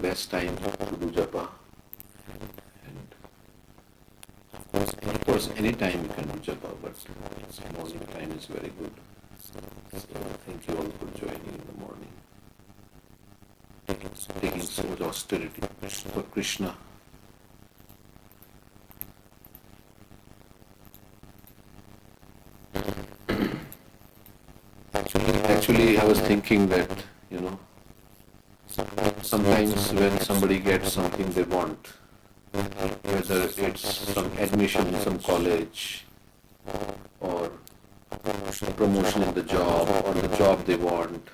best time to do japa. And of course, any time you can do japa, but morning time is very good. So thank you all for joining in the morning, taking so much austerity for Krishna. Actually, I was thinking that, sometimes when somebody gets something they want, whether it's some admission in some college, or promotion in the job, or the job they want,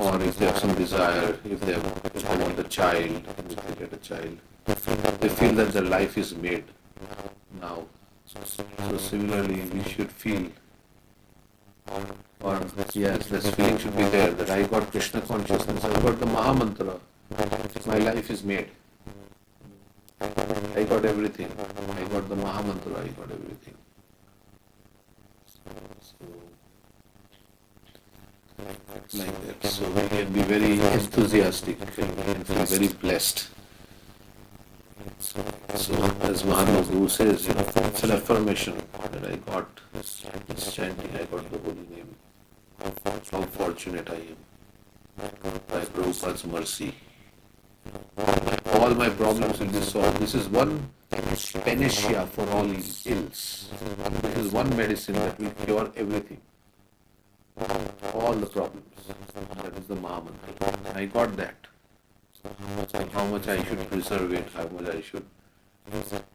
or if they have some desire, if they want a child, and if they get a child, they feel that their life is made now. So similarly, we should feel, or yes, this feeling should be there that I got Krishna consciousness, I got the Mahamantra, my life is made. I got everything. I got the Mahamantra, I got everything. So, like that. So we can be very enthusiastic and we can feel very blessed. So as Maharaja says, it's an affirmation that I got this chanting, I got the holy name. How fortunate I am. By Prabhupada's mercy. All my problems will be solved. This is one panacea for all ills. This is one medicine that will cure everything. All the problems. That is the Mahamantra. I got that. How much I should preserve it, how much I should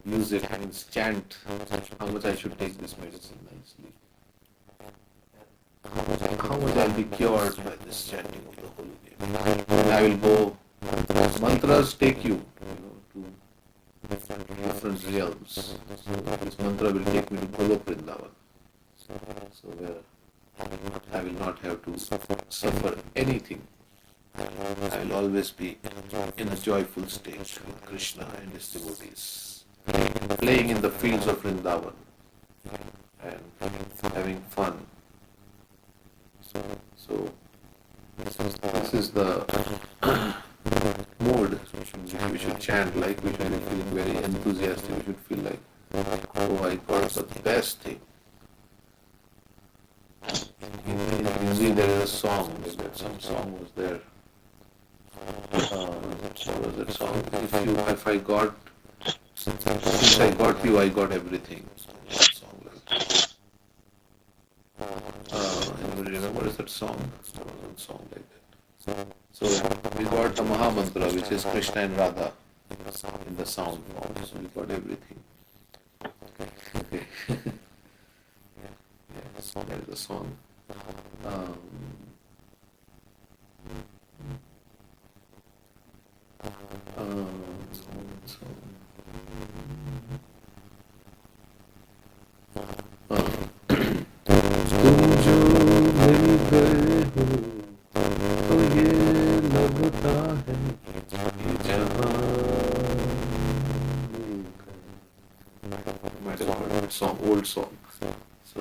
use it, means chant, how much I should take this medicine nicely. How much I will be cured by this chanting of the holy name. And I will go, mantras take you, to different realms. So this mantra will take me to Golok Vrindavan. So where I will not have to suffer anything. I will always be in a joyful state with Krishna and his devotees, playing in the fields of Vrindavan and having fun. So this is the mood in which we should chant, like we should be feeling very enthusiastic, we should feel like, oh, I got the best thing. In Hindi there is a song, some song was there. What was that song? If I got, since I got you, I got everything. Song like that. Anybody remember that song? There was a song like that. So we got the Mahamantra, which is Krishna and Radha in the sound form. So we got everything. Okay. Yes, that is the song. तुम जो मिल गए हो तो ये लगता है कि जहाँ might have heard that song, old song. So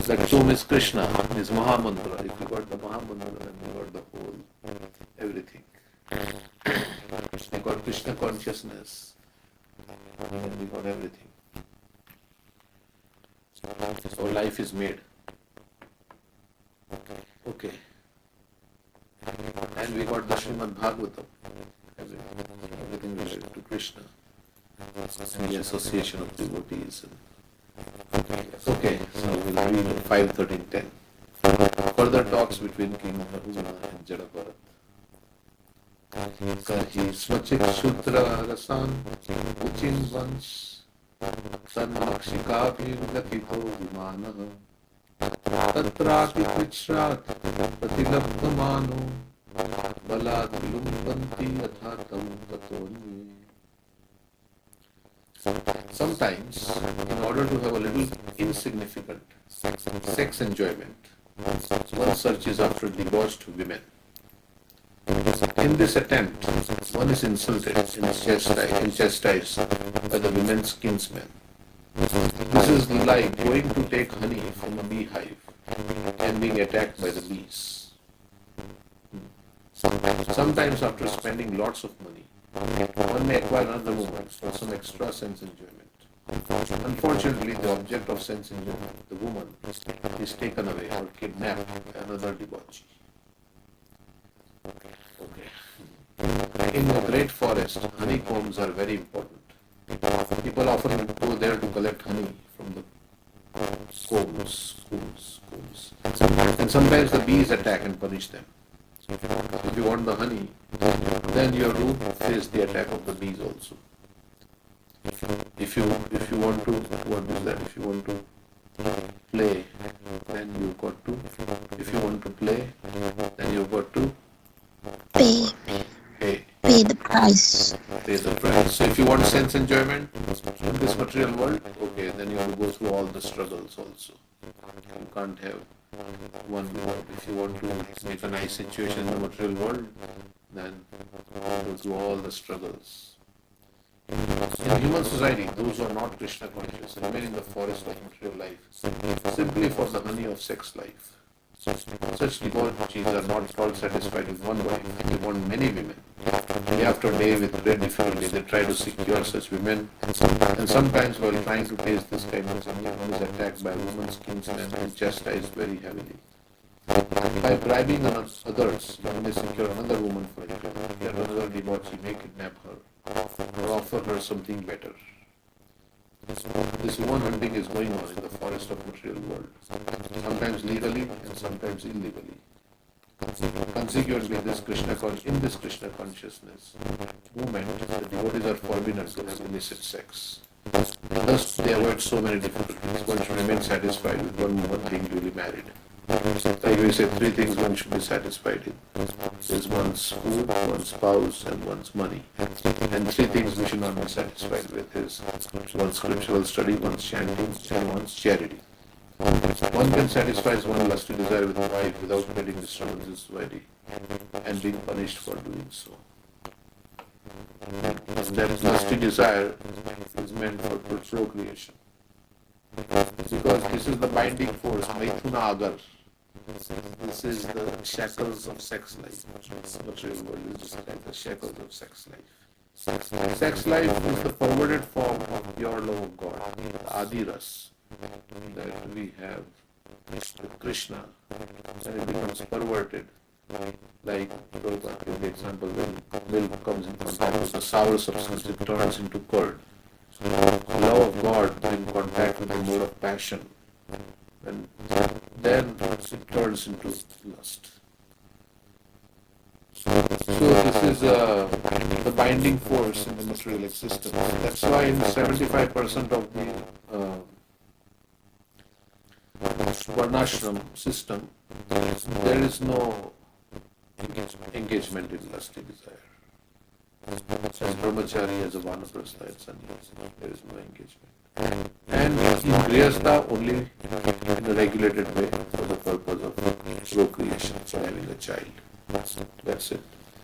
that Tum is Krishna, is Mahamantra. If you got the Mahamantra, then you got the whole everything. You got Krishna consciousness, and we got everything. So life is made. Okay. And we got the Srimad Bhagavatam, everything related to Krishna, and the association of devotees. Okay, so we'll read 5:13:10. Further talks between King Rahugana and Jada Bharata. Kahi swachit shutra rasan uchin vansh tanmakshikapi gatito vimanaha tatrapi tvishrat pratilabdhamano balat vilumbanti athatam tatonye. Sometimes, in order to have a little insignificant sex enjoyment, one searches after debauched women. In this attempt, one is insulted and chastised by the women's kinsmen. This is like going to take honey from a beehive and being attacked by the bees. Sometimes after spending lots of money, one may acquire another woman for some extra sense enjoyment. Unfortunately, the object of sense enjoyment, the woman, is taken away or kidnapped by another debauchee. Okay. In a great forest, honeycombs are very important. People often go there to collect honey from the combs. And sometimes the bees attack and punish them. If you want the honey, then you have to face the attack of the bees also. If you want to, what is that? If you want to play, then you've got to. If you want to play, then you've got to Pay. Pay the price. Pay the price. So if you want sense enjoyment in this material world, okay, then you have to go through all the struggles also. You can't have one without. If you want to make a nice situation in the material world, then go through all the struggles. In human society, those who are not Krishna conscious remain in the forest of material life simply for the honey of sex life. Such devotees are not all satisfied with one wife. They want many women. Day after day, with great difficulty, they try to secure such women. And sometimes, while trying to taste this kind of honey, one is attacked by a woman's kinsman and chastised very heavily. By bribing others, one may secure another woman for him. Yet another debauchee may kidnap her or offer her something better. This woman hunting is going on in the forest of material world, sometimes legally and sometimes illegally. Consequently, in this Krishna consciousness movement, the devotees are forbidden to have illicit sex. Thus, they avoid so many difficulties. One should remain satisfied with one woman being duly married. Like we say, three things one should be satisfied in. Is one's food, one's spouse, and one's money. And three things we should not be satisfied with is one's scriptural study, one's chanting, and one's charity. One can satisfy one lusty desire with a wife without getting disturbance in society and being punished for doing so. That lusty desire is meant for procreation. Because this is the binding force, Maithuna Agar. This is the shackles of sex life. Material world is just like the shackles of sex life. Sex life is the perverted form of pure love of God, the Adiras, that we have with Krishna, and it becomes perverted. Like Prabhupada gave the example, when milk comes in contact with the sour substance, it turns into curd. Love of God in contact with the mode of passion, and then it turns into lust. So this is the binding force in the material existence. That's why in 75% of the Varnashram system, there is no engagement in lusty desire. As brahmachari, as a vanaprastha, and sannyasi, there is no engagement. And in grihastha, only in a regulated way for the purpose of procreation, for having a child. That's it.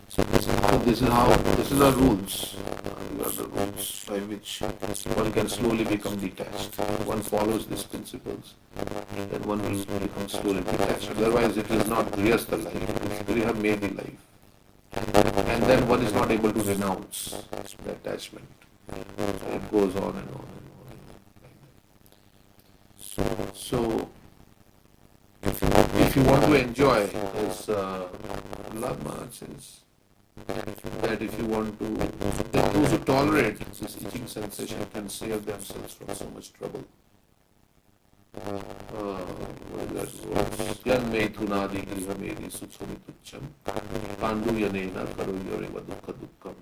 So this is our rules. These are the rules by which one can slowly become detached. One follows these principles, then one will become slowly detached. Otherwise, it is not grihastha life, it is griha medi life. And then one is not able to renounce the attachment. So it goes on and on and on and on. So if you want to enjoy, as Prahlad Maharaj says, that if you want to, that those who tolerate this itching sensation can save themselves from so much trouble. What is that? Yan me thunadi griha meri suchami tucham pandu yanena karo yoreva dukkha dukkam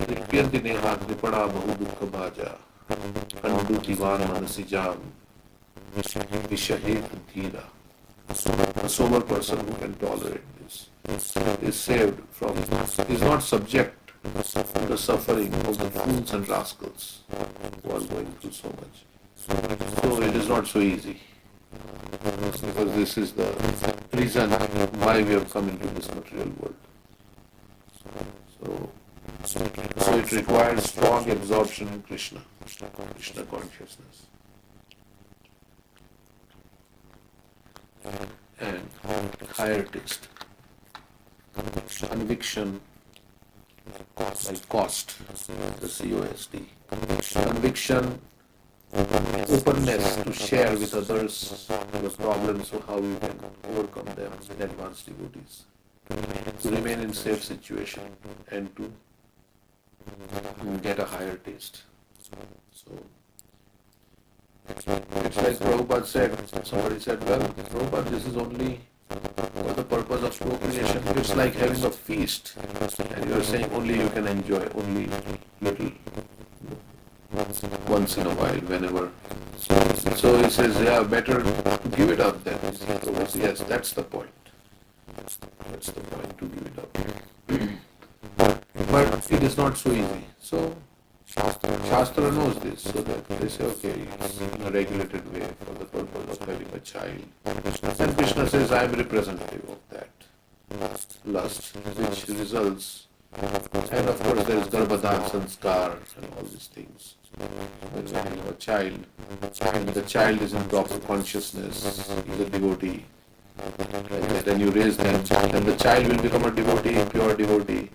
ripyanti neha tripada bahu dukkha bhaja kandu divan manasi jam vishahe dhira. A sober person who can tolerate this is saved from, is not subject to the suffering of the fools and rascals who are going through so much. So it is not so easy, because this is the reason why we have come into this material world. So it requires strong absorption in Krishna consciousness. And higher taste. conviction, like cost, the COST. Conviction, openness to share with others your problems or how you can overcome them with advanced devotees. To remain in safe situation and to get a higher taste. So it's like Prabhupada said, somebody said, well, Prabhupada, this is only for the purpose of procreation. It's like having a feast and you're saying only you can enjoy, only little, once in a while, whenever. So he says, yeah, better give it up then. Yes, that's the point. That's the point, to give it up. But it is not so easy. So Shastra knows this, so that they say, okay, it's in a regulated way for the purpose of having a child. And Krishna says, I am representative of that lust, which results, and of course there is Garbhadan Sanskar and all these things. When you have a child, and the child is in proper consciousness, is a devotee, like that, and you raise them, then the child will become a devotee, pure devotee,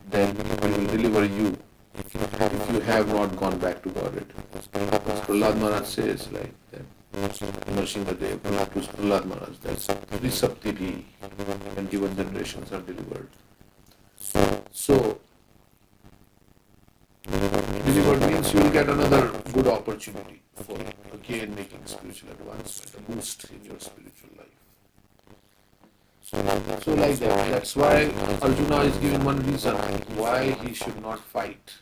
then he will deliver you if you have not gone back to Godhead. As Prahlad Maharaj says, like that, Nrsimhadev to Prahlad Maharaj, that's Trisaptibhi, 21 generations are delivered. So, delivered means you will get another good opportunity for again making spiritual advancement, a boost in your spiritual life. So like that, that's why Arjuna is given one reason why he should not fight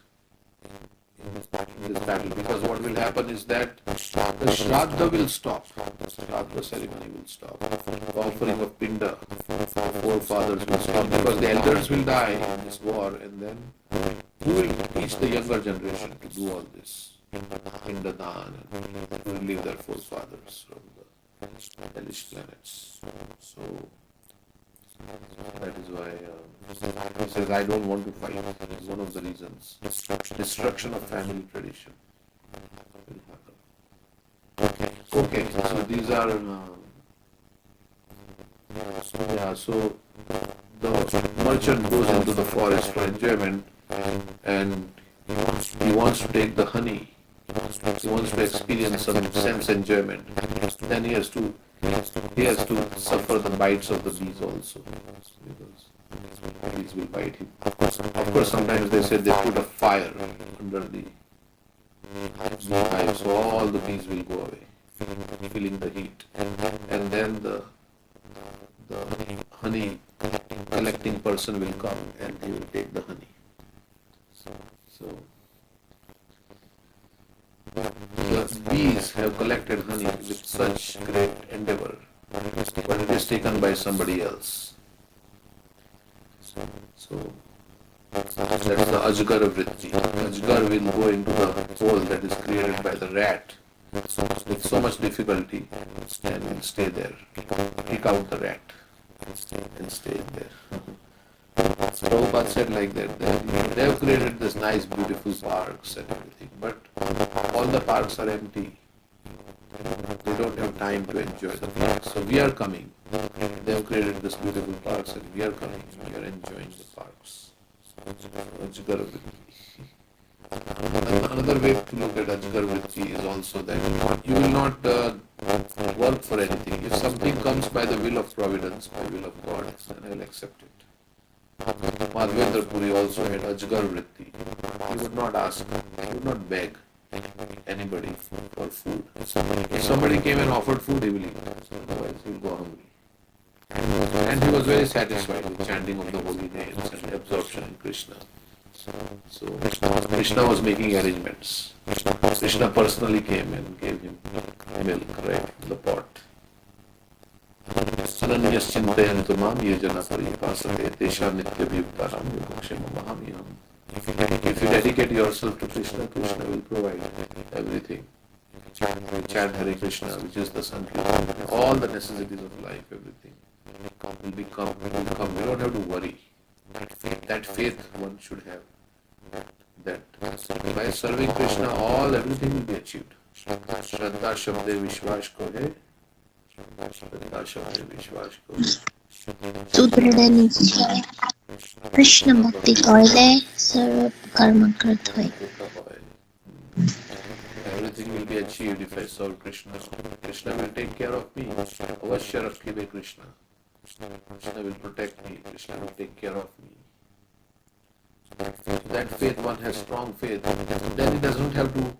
in this battle, because what will happen is that the Shraddha will stop, the Shraddha ceremony will stop, the offering of Pinda, forefathers will stop, because the elders will die in this war, and then who will teach the younger generation to do all this? Pinda Dan, and who will leave their forefathers from the hellish planets. So that is why he says, I don't want to fight. That is one of the reasons. Destruction of family tradition will happen. Okay, so these are, so the merchant goes into the forest for enjoyment and he wants to take the honey. He wants to experience some sense enjoyment. Then he has to suffer the bites of the bees also, because bees will bite him. Of course, sometimes they say they put a fire under the hive, so all the bees will go away, feeling the heat, and then the honey collecting person will come and he will take the honey. So the bees have collected honey with such great endeavor, but it is taken by somebody else. So that's the Ajgar Vritti. Ajgar will go into the hole that is created by the rat with so much difficulty and will stay there, kick out the rat and stay there. Prabhupada said like that, they have created this nice beautiful parks and everything, but all the parks are empty. They don't have time to enjoy the parks. So we are coming. They have created this beautiful parks and we are coming. We are enjoying the parks. Ajgar Vritti. Another way to look at Ajgar Vritti is also that you will not work for anything. If something comes by the will of providence, by will of God, then I will accept it. Madhavendra Puri also had Ajgar Vritti. He would not ask, he would not beg anybody for food. If somebody came and offered food, he will eat. Otherwise, he will go hungry. And he was very satisfied with chanting of the holy names and absorption in Krishna. So Krishna was making arrangements. Krishna personally came and gave him milk, right, in the pot. Ananyaschintayantu mam ye jana paripasate tesha nitya bhivtaram yogakshema mahamiham. If you dedicate yourself to Krishna, Krishna will provide everything. You chant Hare Krishna, which is the Sankirtan, all the necessities of life, everything will come. We don't have to worry. That faith one should have. That by serving Krishna, everything will be achieved. Shraddha Shabde Vishwash ko hai, प्रकाश में विश्वास करो। सुदृढ़ निश्चय कृष्ण भक्ति करले सर्व कर्म कृत होय। Everything will be achieved if I serve Krishna. Krishna will take care of me. Avashya rakhibe Krishna. Krishna will protect me. Krishna will take care of me. That faith, one has strong faith, then he doesn't have to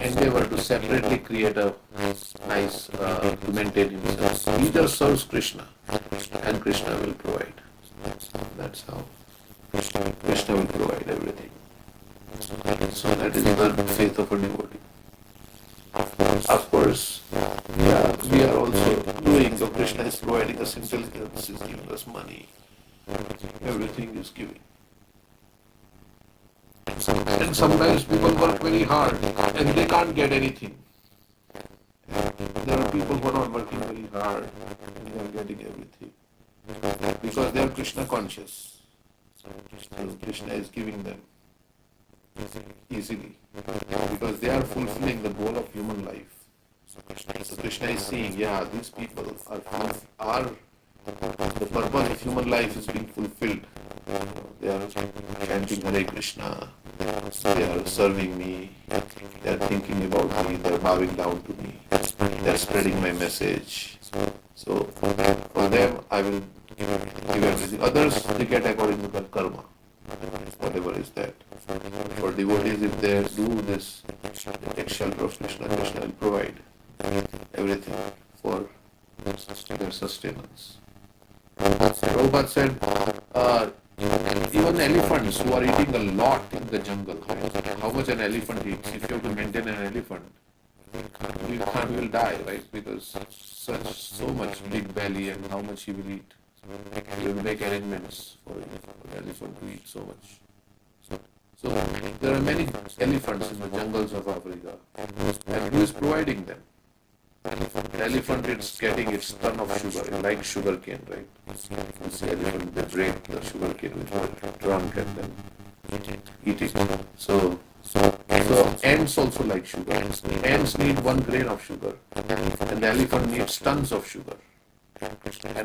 endeavor to separately create a nice to maintain himself. He just serves Krishna, and Krishna will provide. That's how Krishna will provide everything. So that is the faith of a devotee. Of course, yeah, we are also doing, so Krishna is providing us intelligence, is giving us money, everything is giving. And sometimes people work very hard and they can't get anything. There are people who are not working very hard, they are getting everything. Because they are Krishna conscious. So Krishna is giving them easily. Because they are fulfilling the goal of human life. So Krishna is saying, yeah, these people are the purpose of human life is being fulfilled. They are chanting Hare Krishna, they are serving me, they are thinking about me, they are bowing down to me, they are spreading my message. So for them I will give everything. Others they get according to their karma, whatever is that. For devotees, if they do this, they take shelter of Krishna, Krishna will provide everything for their sustenance. Prabhupada said, even elephants who are eating a lot in the jungle, how much an elephant eats, if you have to maintain an elephant, you will die, right? Because so much big belly and how much he will eat. You will make arrangements for the elephant to eat so much. So there are many elephants in the jungles of Africa, and who is providing them? The elephant is getting its ton of sugar, like sugar cane, right? This elephant, they break the sugar cane with a trunk and then eat it. So ants also like sugar. Ants need 1 grain of sugar, and the elephant needs tons of sugar. And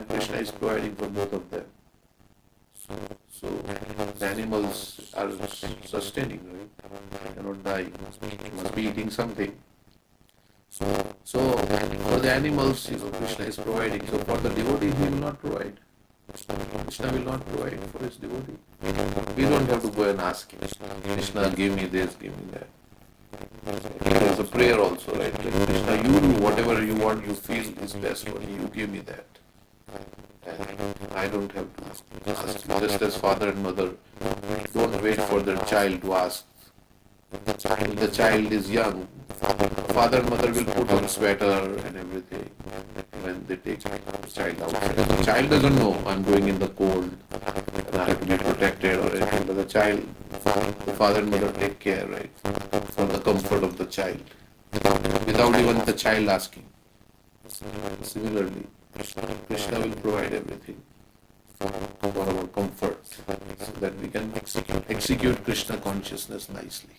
Krishna is providing for both of them. So the animals are sustaining, right? They cannot die. They must be eating something. So for the animals, Krishna is providing. So for the devotee, he will not provide. Krishna will not provide for his devotee. We don't have to go and ask him, Krishna, give me this, give me that. There is a prayer also, right? Like, Krishna, you do whatever you want, you feel is best for me, you give me that. And I don't have to ask. Just as father and mother don't wait for their child to ask. If the child is young, father and mother will put on sweater and everything when they take the child outside. The child doesn't know I'm going in the cold and I have to be protected or anything, but the father and mother take care, right, for the comfort of the child without even the child asking. Similarly, Krishna will provide everything for our comfort so that we can execute Krishna consciousness nicely.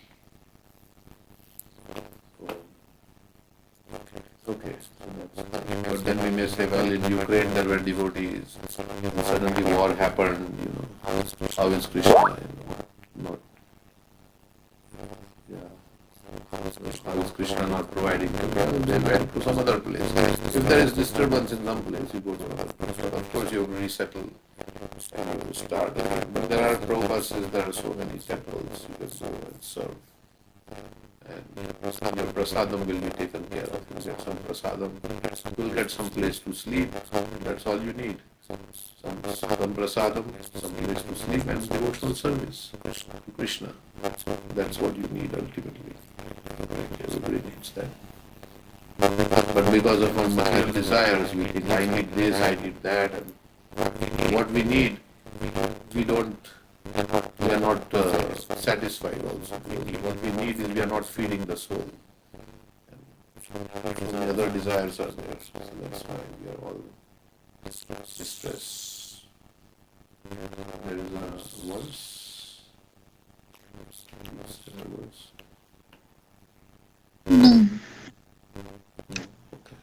Okay, but then we may say, well, in Ukraine there were devotees, and suddenly war happened, how is Krishna, not, yeah, how is Krishna not providing them? Well, they went to some other place. If there is disturbance in some place, you go to another place. But of course you have to resettle and you start again. But there are Prabhupadas, there are so many temples, you can go and serve. And your prasadam will be taken care of. You get some prasadam, you'll get some place to sleep, that's all you need. Some prasadam, some place to sleep, and devotional service to Krishna. That's what you need ultimately. Everybody needs that. But because of our material desires, we think, I need this, I need that, and what we need, we are not satisfied also. What we need is we are not feeding the soul. And the other desires are there, so that's why we are all distressed. There is a verse. No. Okay.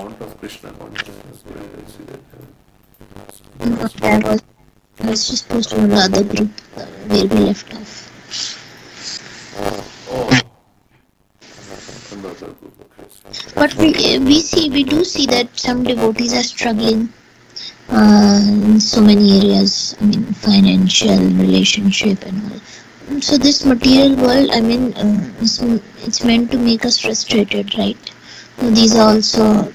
amount of Krishna consciousness. Where did I see that? No, I was just posting on the other group where we left off. Oh, another group. Okay. But we do see that some devotees are struggling in so many areas. I mean, financial, relationship, and all. So this material world, I mean, it's meant to make us frustrated, right? So these are also,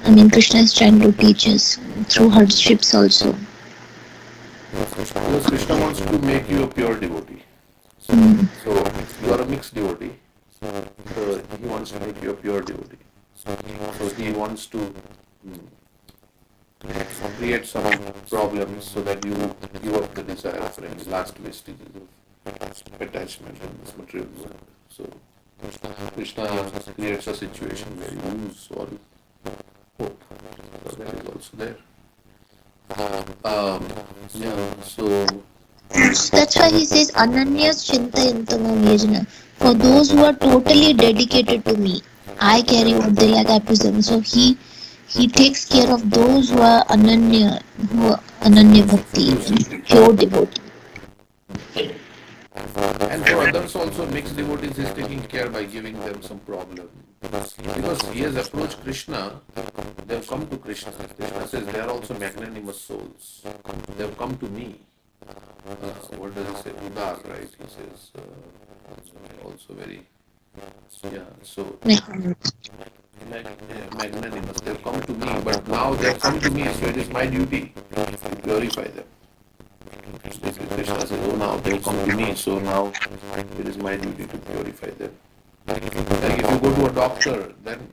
I mean, Krishna is trying to teach us through hardships also. Because Krishna wants to make you a pure devotee. So you are a mixed devotee. So he wants to make you a pure devotee. So he wants to create some problems so that you give up the desire for any last vestiges of attachment in this material world. So Krishna creates a situation where you lose all hope. So that is also there. So That's why he says Ananyas Chintayantamam Yajana. For those who are totally dedicated to me, I carry what they lack, I present. So he takes care of those who are Ananya Bhakti, pure devotee. and for others also, mixed devotees is taking care by giving them some problem. Because he has approached Krishna, they have come to Krishna. Krishna says they are also magnanimous souls. They have come to me. What does he say? Udar, right? He says also very, so magnanimous. They have come to me, but now they have come to me, so it is my duty to purify them. Krishna says, oh, now they have come to me, so now it is my duty to purify them. Like if you go to a doctor, then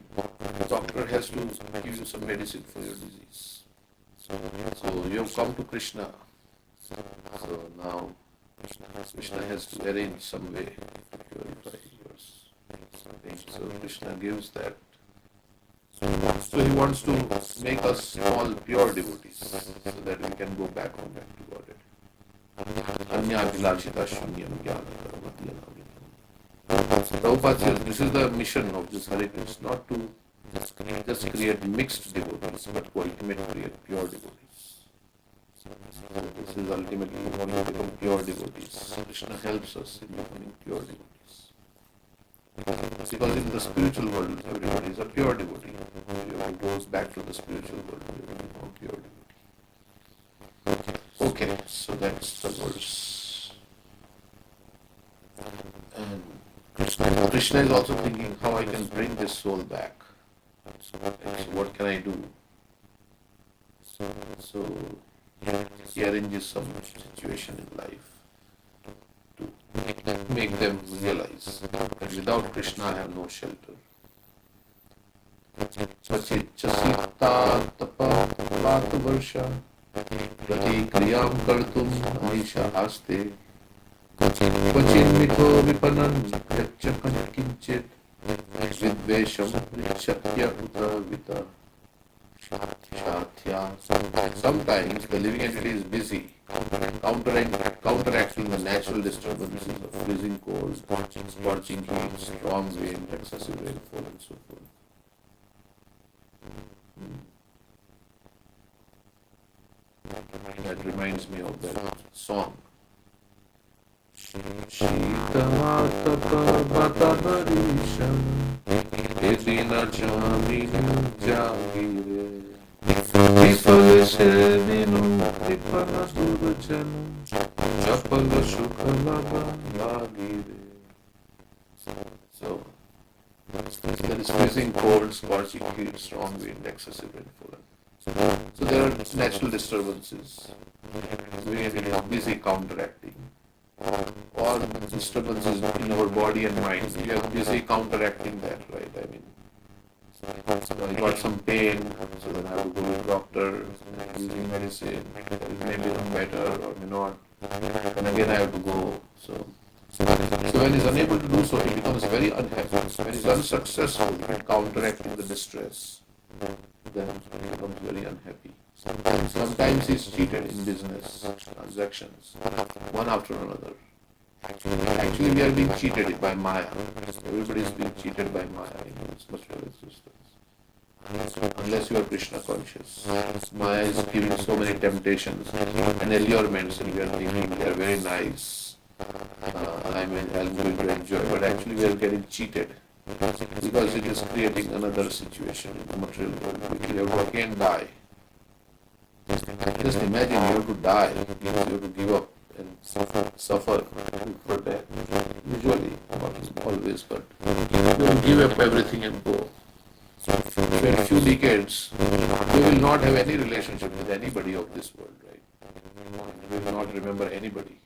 the doctor has to give you some medicine for your disease. So you have come to Krishna. So now Krishna has to arrange some way to purify yours. So Krishna gives that. So he wants to make us all pure devotees so that we can go back home back to Godhead. Anyavilashita shunyam jnana. Prabhupada says this is the mission of this Hare Krishna, not to just create mixed devotees, but to ultimately create pure devotees. So this is ultimately we want to become pure devotees. Krishna helps us in becoming pure devotees. Because in the spiritual world, everybody is a pure devotee. Everyone goes back to the spiritual world, they become a pure devotee. Okay, so that's the verse. And Krishna is also thinking how I can bring this soul back. So what can I do? So he arranges some situation in life to make them realize that without Krishna I have no shelter. Pachicchasita tapa tapata varsha gati kriyam kartum aisha aste Kvachin mito vipanan yachakan kinchit vidvesham richatya uta vita shatya. Sometimes the living entity is busy counteracting the natural disturbances of freezing cold, scorching heat, strong wind, excessive rainfall and so forth. That reminds me of that song. Shitamatabhatabharisham Edina Jamina Jagire Vipalesheninu Vipana Durachanu Japala Shukalaba Lagire. So there is freezing cold, scorching heat, strong wind, excessive rainfall. So there are natural disturbances. We are busy counteracting. Or disturbances in our body and mind. We are busy counteracting that, right? I mean, so I got some pain, so then I have to go to the doctor, using medicine. It may become better or may not. And again I have to go. So when he's unable to do so, he becomes very unhappy. When he's unsuccessful in counteracting the distress, then he becomes very unhappy. Sometimes he's cheated in business transactions, one after another. Actually, we are being cheated by Maya. Everybody is being cheated by Maya in this material existence. unless you are Krishna conscious. Maya is giving so many temptations and allurements, and we are thinking they are very nice. I'm going to enjoy, but actually we are getting cheated because it is creating another situation in the material world, which you have to again die. Just imagine you have to die, you have to give up and suffer for death. Usually, not always, but you have to give up everything and go. So in a few decades, we will not have any relationship with anybody of this world, right? We will not remember anybody.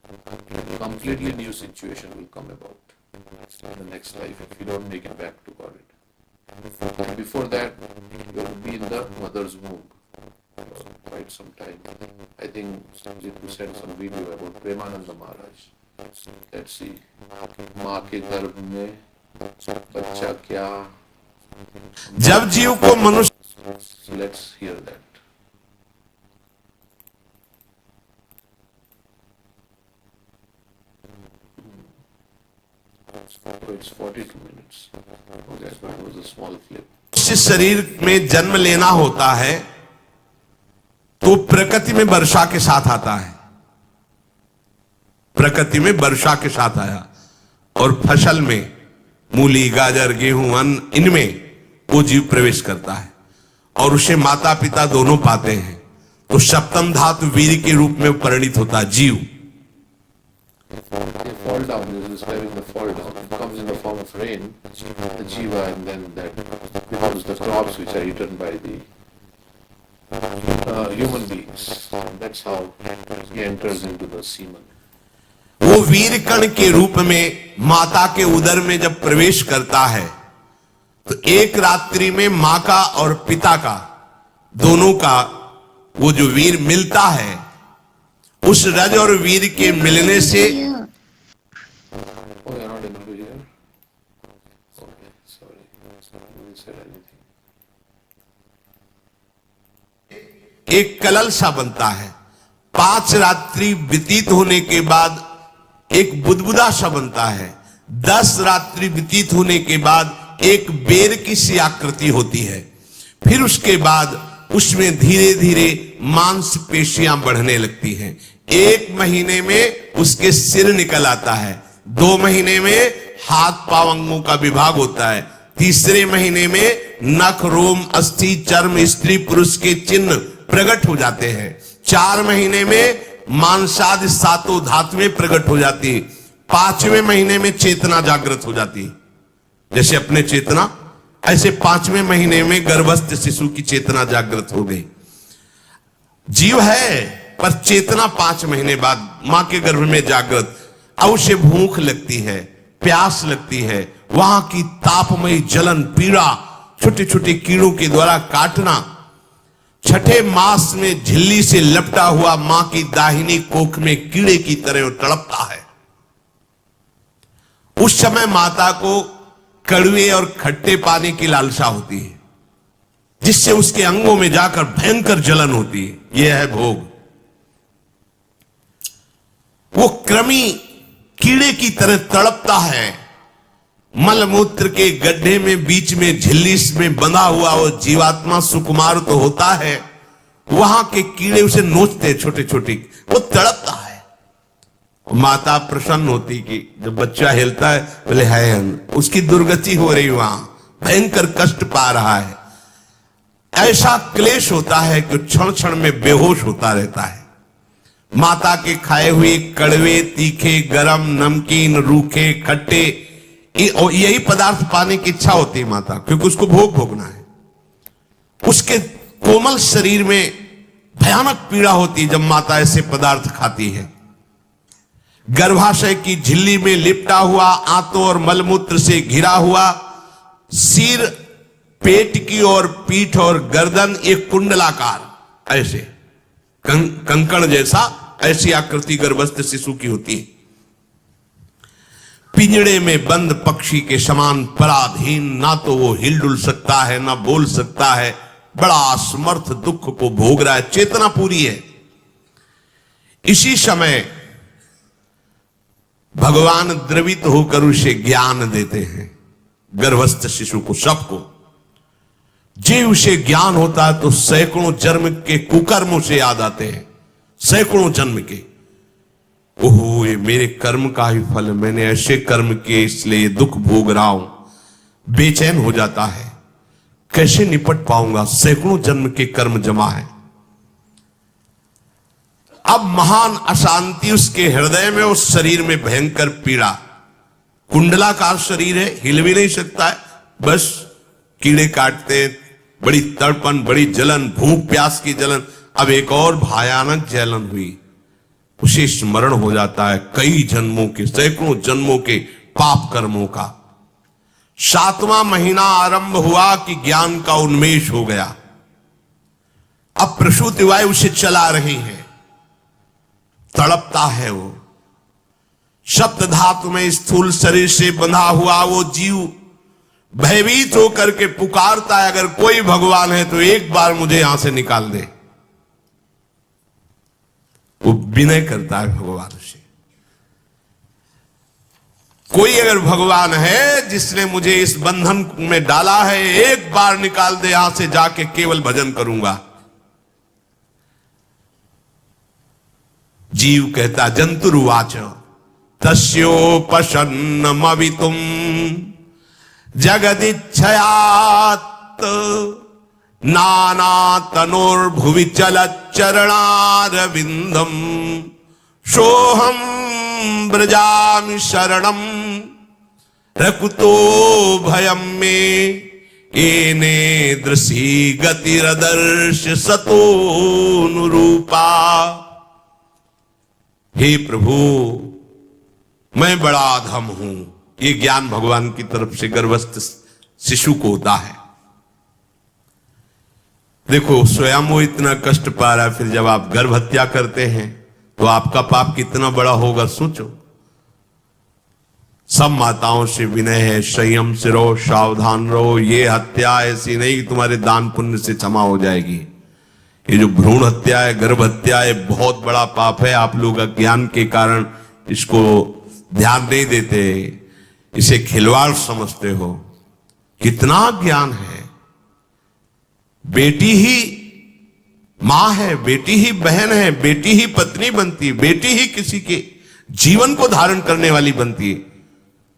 A completely new situation will come about in the next life if we don't make it back to God. And before that, we will be in the mother's womb for quite some time. I think Jitu sent some video about Premananda Maharaj. Let's see. माँ के गर्भ में बच्चा क्या जब जीव को मनुष्य Let's hear that. Oh, it's 42 minutes. Okay, that was a small clip. शरीर में जन्म लेना होता है तो प्रकृति में वर्षा के साथ आता है, प्रकृति में वर्षा के साथ आया, और फसल में मूली, गाजर, गेहूं, अन्न, इनमें वो जीव प्रवेश करता है और उसे माता पिता दोनों पाते हैं, तो सप्तम धातु वीर के रूप में परिणित होता है जीव। The fall down is describing the fall down. It comes in the form of rain, the jiva, and then that becomes the crops which are eaten by the human beings. And that's how he enters into the semen. वो वीर कण के रूप में माता के उदर में जब प्रवेश करता है तो एक रात्रि में मां का और पिता का दोनों का वो जो वीर मिलता है, उस रज और वीर के मिलने से Oh, you're not able to hear? Okay, sorry. I didn't say anything. एक कलल सा बनता है। 5 रात्रि व्यतीत होने के बाद एक बुदबुदा सा बनता है। 10 रात्रि व्यतीत होने के बाद एक बेर की सी आकृति होती है। फिर उसके बाद उसमें धीरे धीरे मांसपेशियां बढ़ने लगती हैं। 1 महीने में उसके सिर निकल आता है, 2 महीने में हाथ पांव अंगों का विभाग होता है, तीसरे महीने में नख, रोम, अस्थि, चर्म, स्त्री पुरुष के चिन्ह प्रकट हो जाते हैं, 4 महीने में मांसादि 7 धातुएं प्रकट हो जाती है, 5वें महीने में चेतना जागृत हो जाती है। जैसे अपने चेतना, ऐसे 5वें महीने में गर्भस्थ शिशु की चेतना जागृत हो गई। जीव है पर चेतना 5 महीने बाद मां के गर्भ में जागृत। अब उसे भूख लगती है, प्यास लगती है, वहां की तापमयी जलन, पीड़ा, छोटे छोटे कीड़ों के द्वारा काटना, 6ठे मास में झिल्ली से लपटा हुआ मां की दाहिनी कोख में कीड़े की तरह तड़पता है। उस समय माता को कड़वे और खट्टे पानी की लालसा होती है, जिससे उसके अंगों में जाकर भयंकर जलन होती है। यह है भोग। वो कृमि कीड़े की तरह तड़पता है। मलमूत्र के गड्ढे में बीच में झिल्ली में बंधा हुआ वो जीवात्मा सुकुमार तो होता है, वहां के कीड़े उसे नोचते छोटे छोटे, वो तड़पता है। माता प्रसन्न होती कि जब बच्चा हिलता है बोले है, उसकी दुर्गति हो रही, वहां भयंकर कष्ट पा रहा है। ऐसा क्लेश होता है कि क्षण क्षण में बेहोश होता रहता है। माता के खाए हुए कड़वे, तीखे, गरम, नमकीन, रूखे, खट्टे, यही पदार्थ पाने की इच्छा होती है माता, क्योंकि उसको भोग भोगना है। उसके कोमल शरीर में भयानक पीड़ा होती है जब माता ऐसे पदार्थ खाती है। गर्भाशय की झिल्ली में लिपटा हुआ, आंतों और मलमूत्र से घिरा हुआ सिर, पेट की और पीठ और गर्दन एक कुंडलाकार, ऐसे कंकड़ जैसा, ऐसी आकृति गर्भस्थ शिशु की होती है। पिंजड़े में बंद पक्षी के समान पराधीन, ना तो वो हिलडुल सकता है ना बोल सकता है, बड़ा असमर्थ दुख को भोग रहा है। चेतना पूरी है। इसी समय भगवान द्रवित होकर उसे ज्ञान देते हैं, गर्भस्थ शिशु को, सबको। जे उसे ज्ञान होता है तो सैकड़ों जन्म के कुकर्मों से याद आते हैं, सैकड़ों जन्म के। ओहो, ये मेरे कर्म का ही फल है, मैंने ऐसे कर्म किए इसलिए दुख भोग रहा हूं। बेचैन हो जाता है, कैसे निपट पाऊंगा, सैकड़ों जन्म के कर्म जमा है। अब महान अशांति उसके हृदय में, उस शरीर में भयंकर पीड़ा। कुंडलाकार शरीर है, हिल भी नहीं सकता है, बस कीड़े काटते, बड़ी तड़पन, बड़ी जलन, भूख प्यास की जलन। अब एक और भयानक जलन हुई, उसे स्मरण हो जाता है कई जन्मों के, सैकड़ों जन्मों के पाप कर्मों का। 7वां महीना आरंभ हुआ कि ज्ञान का उन्मेष हो गया। अब प्रसूति वायु उसे चला रही है, तड़पता है वो। सप्त धातु में स्थूल शरीर से बंधा हुआ वो जीव भयभीत होकर के पुकारता है, अगर कोई भगवान है तो एक बार मुझे यहां से निकाल दे। वो विनय करता है भगवान से, कोई अगर भगवान है जिसने मुझे इस बंधन में डाला है, एक बार निकाल दे, यहां से जाके केवल भजन करूंगा। जीव कहता, जंतुरुवाच तस्योपशन्नमवितुम जगदिच्छयात् नाना तनोर्भुवि चलच्चरणारविंदम सोहम ब्रजामि शरणम रकुतो भयम मे एने दृशी गतिरदर्श सतोनुरूपा। हे प्रभु, मैं बड़ा अधम हूं। ये ज्ञान भगवान की तरफ से गर्भस्थ शिशु को होता है। देखो, स्वयं वो इतना कष्ट पा रहा है, फिर जब आप गर्भ हत्या करते हैं तो आपका पाप कितना बड़ा होगा, सोचो। सब माताओं से विनय है, संयम से रहो, सावधान रहो। ये हत्या ऐसी नहीं कि तुम्हारे दान पुण्य से क्षमा हो जाएगी। ये जो भ्रूण हत्या है, गर्भ हत्या है, बहुत बड़ा पाप है। आप लोग अज्ञान के कारण इसको ध्यान नहीं देते, इसे खिलवाड़ समझते हो। कितना ज्ञान है। बेटी ही मां है, बेटी ही बहन है, बेटी ही पत्नी बनती है, बेटी ही किसी के जीवन को धारण करने वाली बनती है।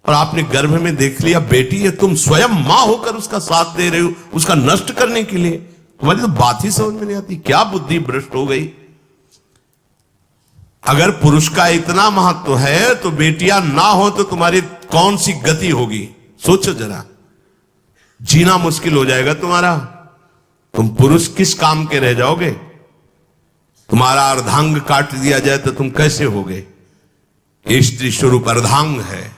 और आपने गर्भ में देख लिया बेटी है, तुम स्वयं मां होकर उसका साथ दे रहे हो, उसका नष्ट करने के लिए। तुम्हारी तो बात ही समझ में नहीं आती, क्या बुद्धि भ्रष्ट हो गई। अगर पुरुष का इतना महत्व है तो बेटियां ना हो तो तुम्हारी कौन सी गति होगी, सोचो जरा। जीना मुश्किल हो जाएगा तुम्हारा। तुम पुरुष किस काम के रह जाओगे। तुम्हारा अर्धांग काट दिया जाए तो तुम कैसे होगे। स्त्री स्वरूप अर्धांग है।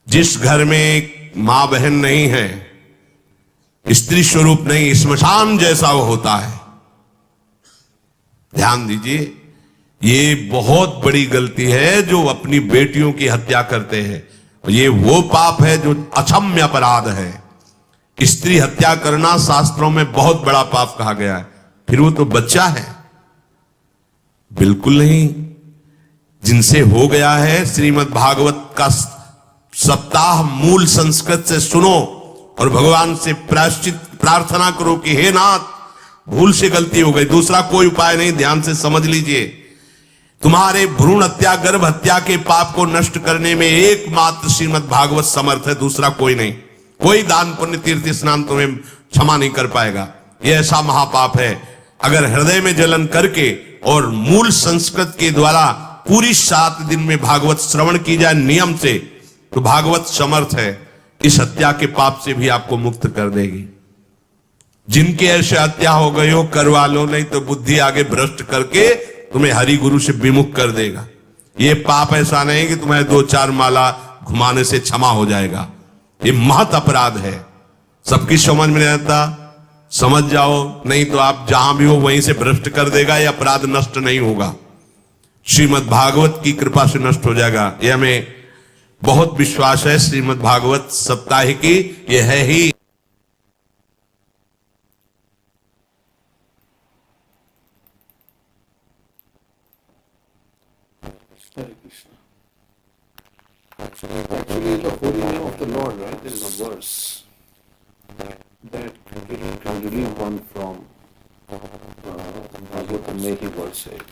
जिस घर में मां बहन नहीं है, स्त्री स्वरूप नहीं, स्मशान जैसा वो होता है। ध्यान दीजिए, ये बहुत बड़ी गलती है जो अपनी बेटियों की हत्या करते हैं। ये वो पाप है जो अक्षम्य अपराध है। स्त्री हत्या करना शास्त्रों में बहुत बड़ा पाप कहा गया है। फिर वो तो बच्चा है, बिल्कुल नहीं। जिनसे हो गया है, श्रीमद् भागवत का सप्ताह मूल संस्कृत से सुनो और भगवान से प्रायश्चित प्रार्थना करो कि हे नाथ, भूल से गलती हो गई, दूसरा कोई उपाय नहीं। ध्यान से समझ लीजिए, तुम्हारे भ्रूण हत्या, गर्भ हत्या के पाप को नष्ट करने में एकमात्र श्रीमद् भागवत समर्थ है, दूसरा कोई नहीं। कोई दान पुण्य तीर्थ स्नान तुम्हें क्षमा नहीं कर पाएगा। यह ऐसा महापाप है। अगर हृदय में जलन करके और मूल संस्कृत के द्वारा पूरी 7 दिन में भागवत श्रवण की जाए नियम से, तो भागवत समर्थ है, इस हत्या के पाप से भी आपको मुक्त कर देगी। जिनके ऐसे हत्या हो गई हो करवा लो, नहीं तो बुद्धि आगे भ्रष्ट करके तुम्हें हरि गुरु से विमुख कर देगा। ये पाप ऐसा नहीं कि तुम्हें 2-4 माला घुमाने से क्षमा हो जाएगा। ये महत अपराध है। सबकी समझ में नहीं आता, समझ जाओ, नहीं तो आप जहां भी हो वहीं से भ्रष्ट कर देगा। ये अपराध नष्ट नहीं होगा, श्रीमद् भागवत की कृपा से नष्ट हो जाएगा। ये हमें बहुत विश्वास है। श्रीमद् भागवत सप्ताह की ये है ही। Hare Krishna. Actually, the holy name of the Lord, right? There is a verse that believe one from Bhagavatam Mehi verse 8.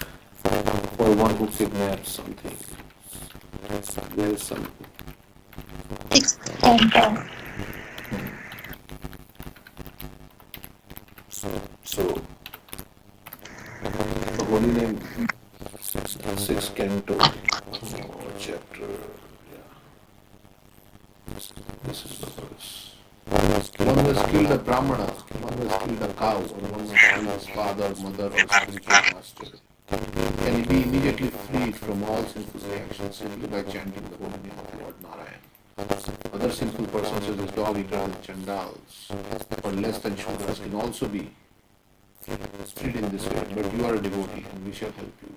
For one who kidnaps something, there is some. Sixth canto. So, the holy name, sixth canto, chapter, yeah, this is the verse. One has killed a Brahmana, one has killed a cow, or one has killed his father, mother, or spiritual master. Can he be immediately freed from all sinful reactions simply by chanting the holy name of Lord Narayan? Other sinful persons such as dog eaters and chandals, or less than Shudras, can also be freed in this way, but you are a devotee and we shall help you.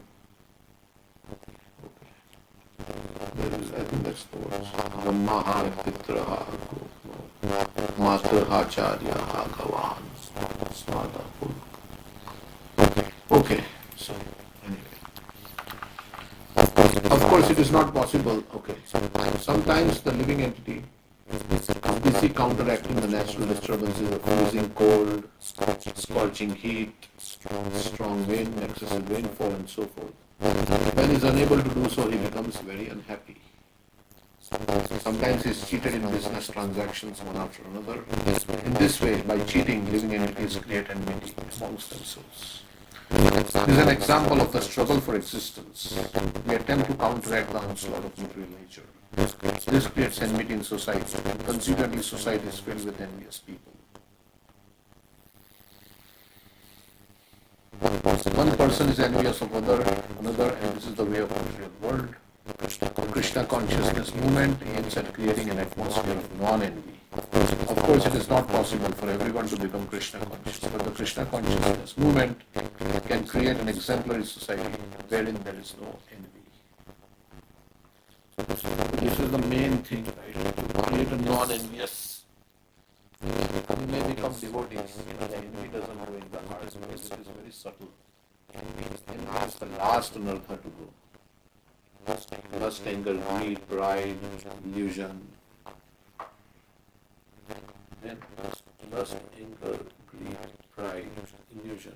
There is, I think that's the words. Brahmaha Pitraha Matraha Charyaha Gavan Smada Pul. Okay, so anyway. Of course it is not possible, okay. Sometimes the living entity is busy counteracting the natural disturbances of freezing cold, scorching heat, strong wind, excessive rainfall and so forth. When he is unable to do so, he becomes very unhappy. Sometimes he is cheated in business transactions one after another. In this way, by cheating, living entities create enmity amongst themselves. This is an example of the struggle for existence. We attempt to counteract the onslaught of material nature. This creates enmity in society, and consequently society is filled with envious people. One person is envious of another, and this is the way of the material world. The Krishna consciousness movement aims at creating an atmosphere of non-envy. Of course, it is not possible for everyone to become Krishna conscious, but the Krishna consciousness movement can create an exemplary society wherein there is no envy. This is the main thing, right? To create a non-envious. You may become devotees, the envy doesn't go in the heart because it is very subtle. Envy is the last anartha to go. Lust, anger, greed, pride, illusion. Then lust, anger, greed, pride, illusion.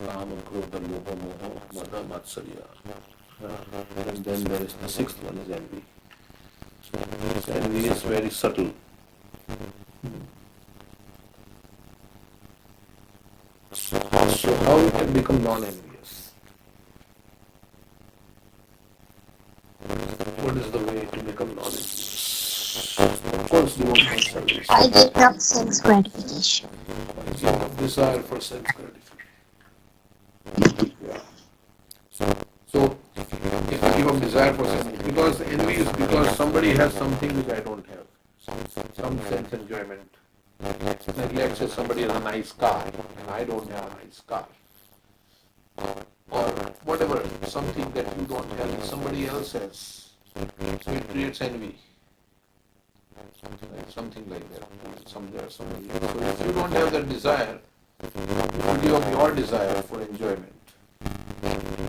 Kama, krodha, lobha, moha, mada, matsarya. And then there is the sixth one is envy. So envy is very subtle. So how we can become non-envious? What is the way to become non-envious? Of course, devotional service. I give up sense gratification. Give up desire for sense gratification. Yeah. So, if I give up desire for sense, because envy is because somebody has something which I don't have. Some sense enjoyment. Like let's say somebody has a nice car and I don't have a nice car. Or whatever, something that you don't have and somebody else has. So it creates envy. Something like that. Somewhere, somebody else. So if you don't have that desire, you give up your desire for enjoyment,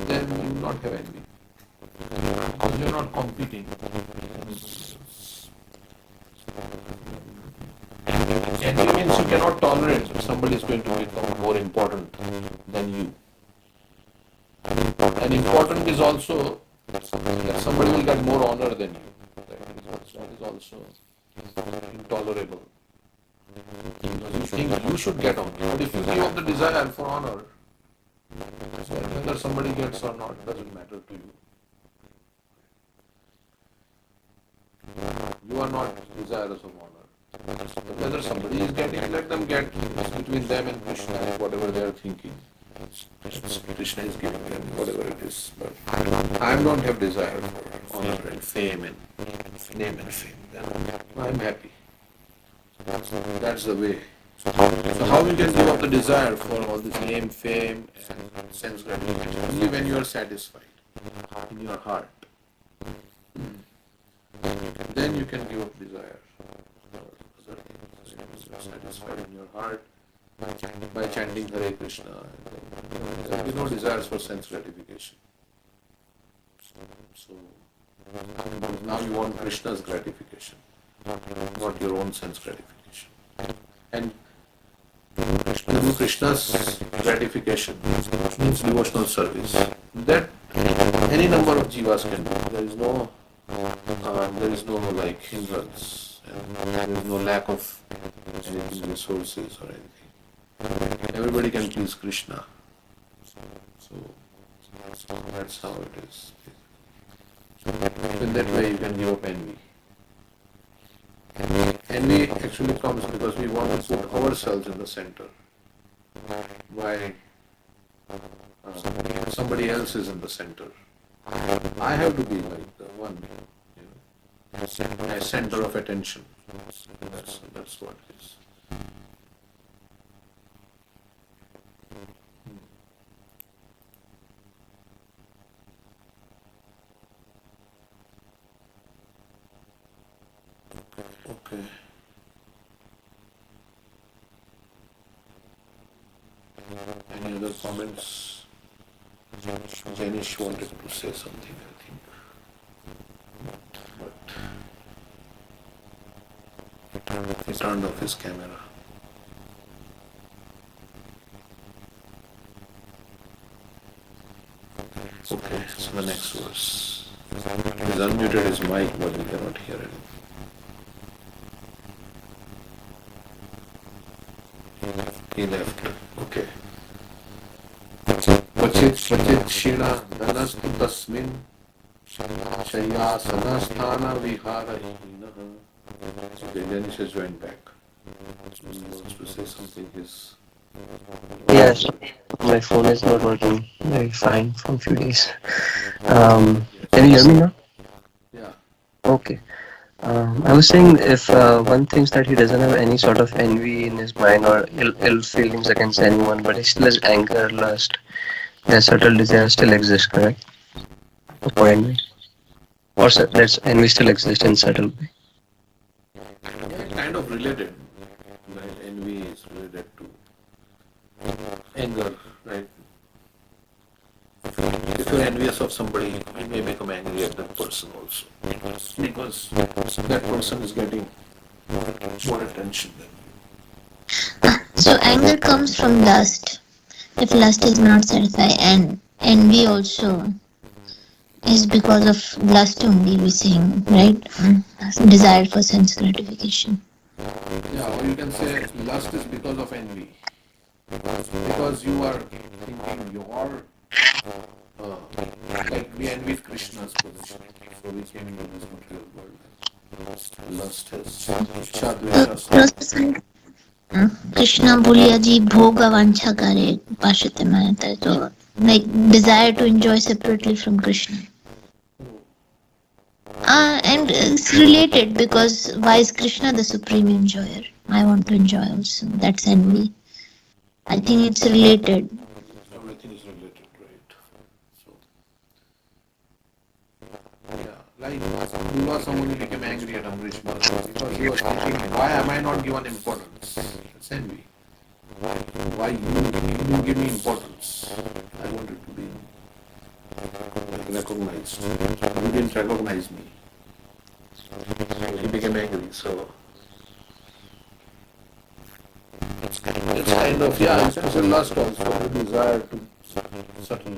then you will not have envy. Because you are not competing. Envy means you cannot tolerate that somebody is going to become more important than you. And important is also that somebody will get more honor than you. That is also intolerable. Because you think you should get honor. But if you give up the desire for honor, whether somebody gets or not doesn't matter to you. You are not desirous of honor. Whether somebody is getting, let them get. It's between them and Krishna, whatever they are thinking. Krishna is giving them whatever it is. But I don't have desire for honor and fame and name and fame. Then I'm happy. That's the way. So how you can give up the desire for all this name, fame, and sense gratification? Only when you are satisfied in your heart. Then you can give up desire. Satisfied in your heart by chanting Hare Krishna. There will be no desires for sense gratification. So now you want Krishna's gratification, not your own sense gratification. And to do Krishna's gratification means devotional service. That any number of jivas can do. There is no like hindrance, and there is no lack of anything, resources or anything. Everybody can please Krishna. So that's how it is. In that way, you can give up envy. Envy actually comes because we want to put ourselves in the center. Why somebody else is in the center. I have to be like the one, my center of attention. That's what it is. Okay. Any other comments? Janish wanted to say something, I think. But he turned off his camera. Okay, so the next verse. He's unmuted his mic, but we cannot hear anything. He left. Okay. Pachit shina dhanastu tasmin shayasana sthana viharahinaha. Okay, Janish has joined back. He wants to say something. Yes, my phone is not working very fine from few days. Can you hear me now? Yeah. Okay. I was saying if one thinks that he doesn't have any sort of envy in his mind or ill feelings against anyone, but he still has anger, lust, their subtle desires still exist, correct? For envy. Or that envy still exists in subtle way. Yeah, kind of related. Right? Envy is related to anger, right? If you're envious of somebody, you may become angry at that person also. Because that person is getting more attention than you. So anger comes from lust. If lust is not satisfied, and envy also is because of lust only, we saying, right? Desire for sense gratification. Yeah, or you can say lust is because of envy. Because you are thinking your like we envied Krishna's position, so we came into this material world. Lust has Krishna बोलिया जी भोग वांछा करे पाशते मानता है तो like desire to enjoy separately from Krishna. And it's related because why is Krishna the supreme enjoyer? I want to enjoy also. That's envy. I think it's related. Everything is related, right? So, yeah, like someone who became angry at Amrish Bharata because he was thinking, why am I not given importance? It's envy. Why you give me importance? I wanted to be recognized. You didn't recognize me. So he became angry. So it's kind of, yeah, it's a lust also, a desire to settle.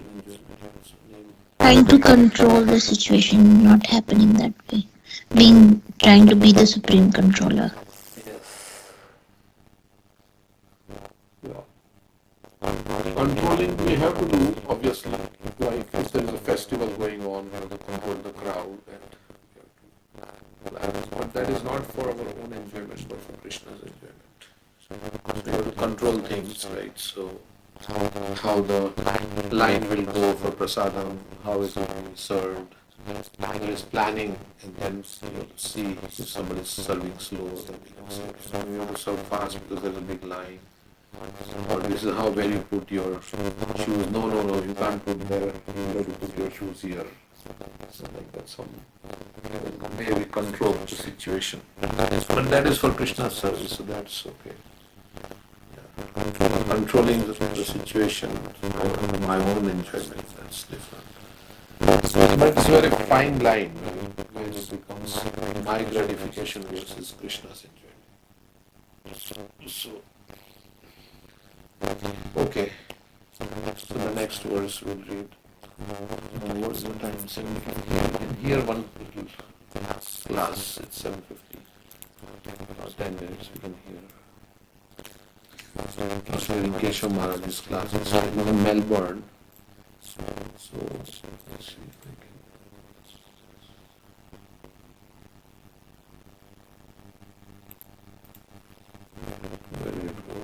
Trying to control the situation, not happening that way. Trying to be the supreme controller. Controlling we have to do, obviously. Like if there is a festival going on, we have to control the crowd. But that is not for our own enjoyment, but for Krishna's enjoyment. So we have to control things, right? So how the line will go for prasadam, how it will be served. There is planning, and then you have to see if somebody is serving slow, then we can serve. So we have to serve fast because there is a big line. Or this is how where you put your shoes. No, you can't put there. You have to put your shoes here. So like that, some way we control the situation. But that is for Krishna's service, so that's okay. Yeah. Controlling the situation for my own enjoyment, that's different. But it's a very fine line when it becomes my gratification versus Krishna's enjoyment. So Okay, so the next verse we'll read. What time? 7:50. You can hear one little class. It's 7:50. 10 minutes we can hear. I was hearing Keshav Maharaj's class. It's in Melbourne. So let's see if I can. Where you go?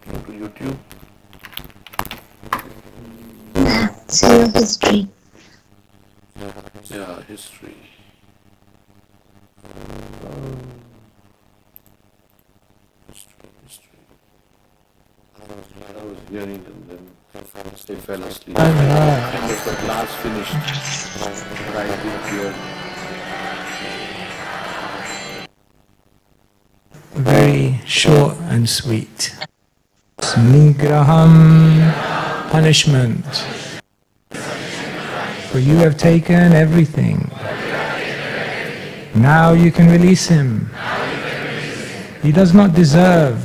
Go to YouTube. Zero history. Yeah, history. History. I was hearing and then they fell asleep. And if the class finished, right here. Very short and sweet. Nigraham, punishment. For you have taken everything. Now you can release him. He does not deserve